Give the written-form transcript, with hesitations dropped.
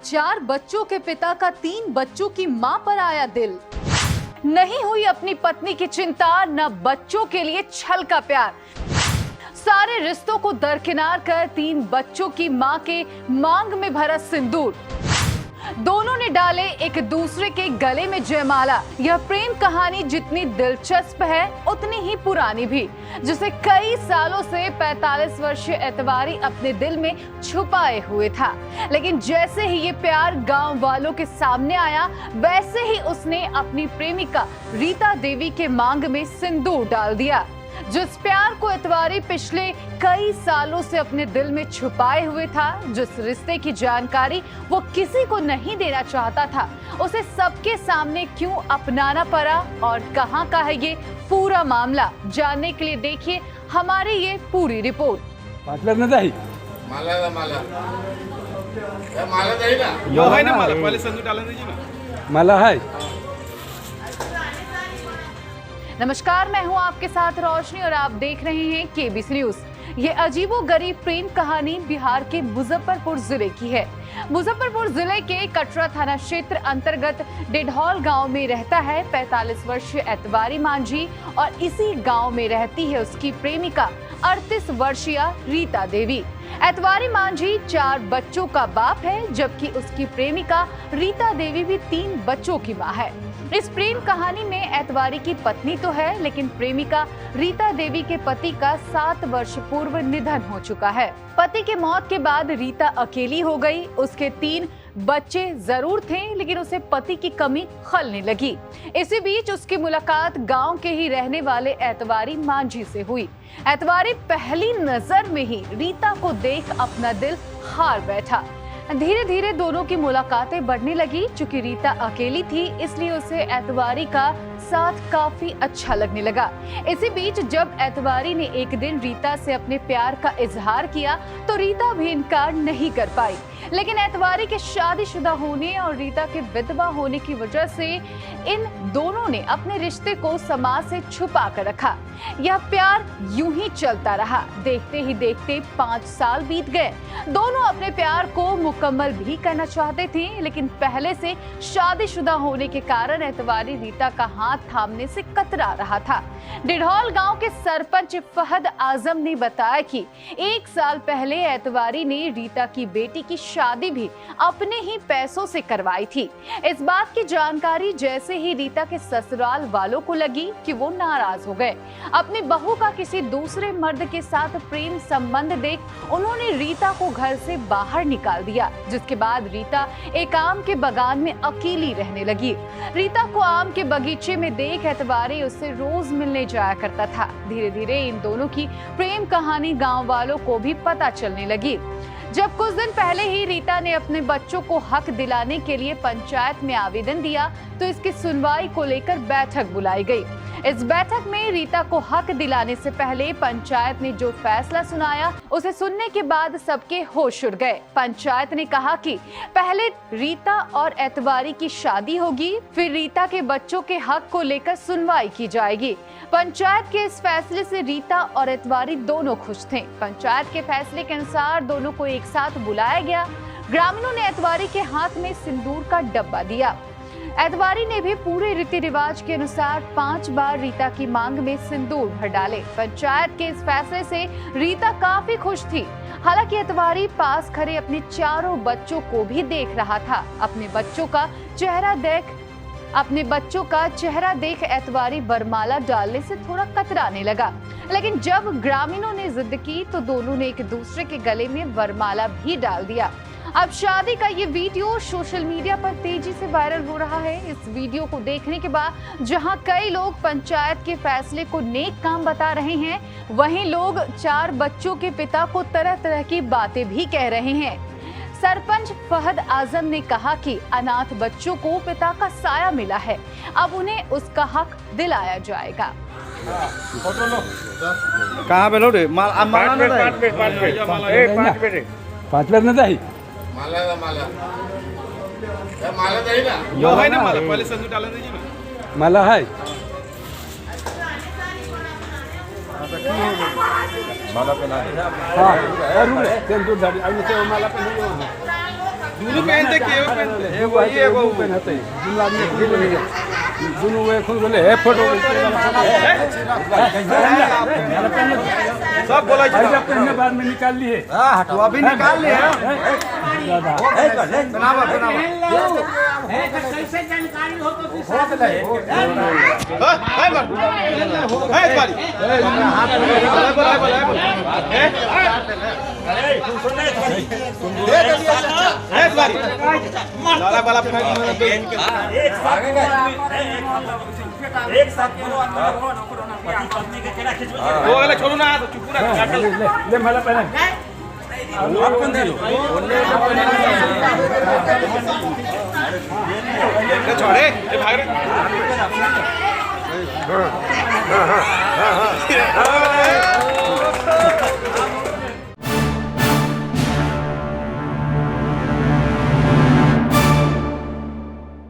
4 बच्चों के पिता का 3 बच्चों की मां पर आया दिल। नहीं हुई अपनी पत्नी की चिंता, न बच्चों के लिए छल का प्यार। सारे रिश्तों को दरकिनार कर 3 बच्चों की मां के मांग में भरा सिंदूर। दोनों ने डाले एक दूसरे के गले में जयमाला। यह प्रेम कहानी जितनी दिलचस्प है उतनी ही पुरानी भी, जिसे कई सालों से 45 वर्षीय एतवारी अपने दिल में छुपाए हुए था। लेकिन जैसे ही ये प्यार गांव वालों के सामने आया, वैसे ही उसने अपनी प्रेमिका रीता देवी के मांग में सिंदूर डाल दिया। जिस प्यार को एतवारी पिछले कई सालों से अपने दिल में छुपाए हुए था, जिस रिश्ते की जानकारी वो किसी को नहीं देना चाहता था, उसे सबके सामने क्यों अपनाना पड़ा और कहां का है ये पूरा मामला, जानने के लिए देखिए हमारी ये पूरी रिपोर्ट। नमस्कार, मैं हूं आपके साथ रोशनी और आप देख रहे हैं केबीसी न्यूज। ये अजीबोगरीब प्रेम कहानी बिहार के मुजफ्फरपुर जिले की है। मुजफ्फरपुर जिले के कटरा थाना क्षेत्र अंतर्गत डेढौल गांव में रहता है 45 वर्षीय एतवारी मांझी और इसी गांव में रहती है उसकी प्रेमिका 38 वर्षीय रीता देवी। एतवारी मांझी 4 बच्चों का बाप है, जबकि उसकी प्रेमिका रीता देवी भी 3 बच्चों की मां है। इस प्रेम कहानी में एतवारी की पत्नी तो है, लेकिन प्रेमिका रीता देवी के पति का 7 वर्ष पूर्व निधन हो चुका है। पति के मौत के बाद रीता अकेली हो गई। उसके 3 बच्चे जरूर थे, लेकिन उसे पति की कमी खलने लगी। इसी बीच उसकी मुलाकात गांव के ही रहने वाले एतवारी मांझी से हुई। एतवारी पहली नजर में ही रीता को देख अपना दिल हार बैठा। धीरे धीरे दोनों की मुलाकातें बढ़ने लगी। चूंकि रीता अकेली थी, इसलिए उसे एतवारी का साथ काफी अच्छा लगने लगा। इसी बीच जब एतवारी ने एक दिन रीता से अपने प्यार का इजहार किया, तो रीता भी इनकार नहीं कर पाई। लेकिन एतवारी के शादीशुदा होने और रीता के विधवा होने की वजह से इन दोनों ने अपने रिश्ते को समाज से छुपा कर रखा। यह प्यार यूं ही चलता रहा। देखते ही देखते 5 साल बीत गए। दोनों अपने प्यार को मुकम्मल भी करना चाहते थे, लेकिन पहले से शादीशुदा होने के कारण एतवारी रीता का हाथ थामने से कतरा रहा था। डेढौल गांव के सरपंच फहद आजम ने बताया कि 1 साल पहले एतवारी ने रीता की बेटी की शादी भी अपने ही पैसों से करवाई थी। इस बात की जानकारी जैसे ही रीता के ससुराल वालों को लगी कि वो नाराज हो गए। अपनी बहू का किसी दूसरे मर्द के साथ प्रेम संबंध देख उन्होंने रीता को घर से बाहर निकाल दिया, जिसके बाद रीता एक आम के बागान में अकेली रहने लगी। रीता को आम के बगीचे में देख एतवारी उससे रोज मिलने जाया करता था। धीरे धीरे इन दोनों की प्रेम कहानी गांव वालों को भी पता चलने लगी। जब कुछ दिन पहले ही रीता ने अपने बच्चों को हक दिलाने के लिए पंचायत में आवेदन दिया, तो इसकी सुनवाई को लेकर बैठक बुलाई गई। इस बैठक में रीता को हक दिलाने से पहले पंचायत ने जो फैसला सुनाया, उसे सुनने के बाद सबके होश उड़ गए। पंचायत ने कहा कि पहले रीता और एतवारी की शादी होगी, फिर रीता के बच्चों के हक को लेकर सुनवाई की जाएगी। पंचायत के इस फैसले से रीता और एतवारी दोनों खुश थे। पंचायत के फैसले के अनुसार दोनों को एक साथ बुलाया गया। ग्रामीणों ने एतवारी के हाथ में सिंदूर का डब्बा दिया। एतवारी ने भी पूरे रीति रिवाज के अनुसार 5 बार रीता की मांग में सिंदूर भर डाले। पंचायत के इस फैसले से रीता काफी खुश थी। हालांकि एतवारी पास खड़े अपने 4 बच्चों को भी देख रहा था। अपने बच्चों का चेहरा देख एतवारी वरमाला डालने से थोड़ा कतराने लगा। लेकिन जब ग्रामीणों ने जिद की, तो दोनों ने एक दूसरे के गले में वरमाला भी डाल दिया। अब शादी का ये वीडियो सोशल मीडिया पर तेजी से वायरल हो रहा है। इस वीडियो को देखने के बाद जहां कई लोग पंचायत के फैसले को नेक काम बता रहे हैं, वहीं लोग 4 बच्चों के पिता को तरह तरह की बातें भी कह रहे हैं। सरपंच फहद आजम ने कहा कि अनाथ बच्चों को पिता का साया मिला है, अब उन्हें उसका हक दिलाया जाएगा। कहाँ पे लो रे? माला है। माला पहना है। हाँ, और सिंदूर डाली, अब इसे माला पहनी है। दोनों पहनते के पहनते एगो है एगो पहनते जुमला में फिर नहीं दोनों वे खुद बोले है फोटो सब बोला जब पहनने बाद में निकाल लिए तो अभी निकाल लिए बनावा कैसे जानकारी हो तो एक साथ छोड़ो ना ले मला पहले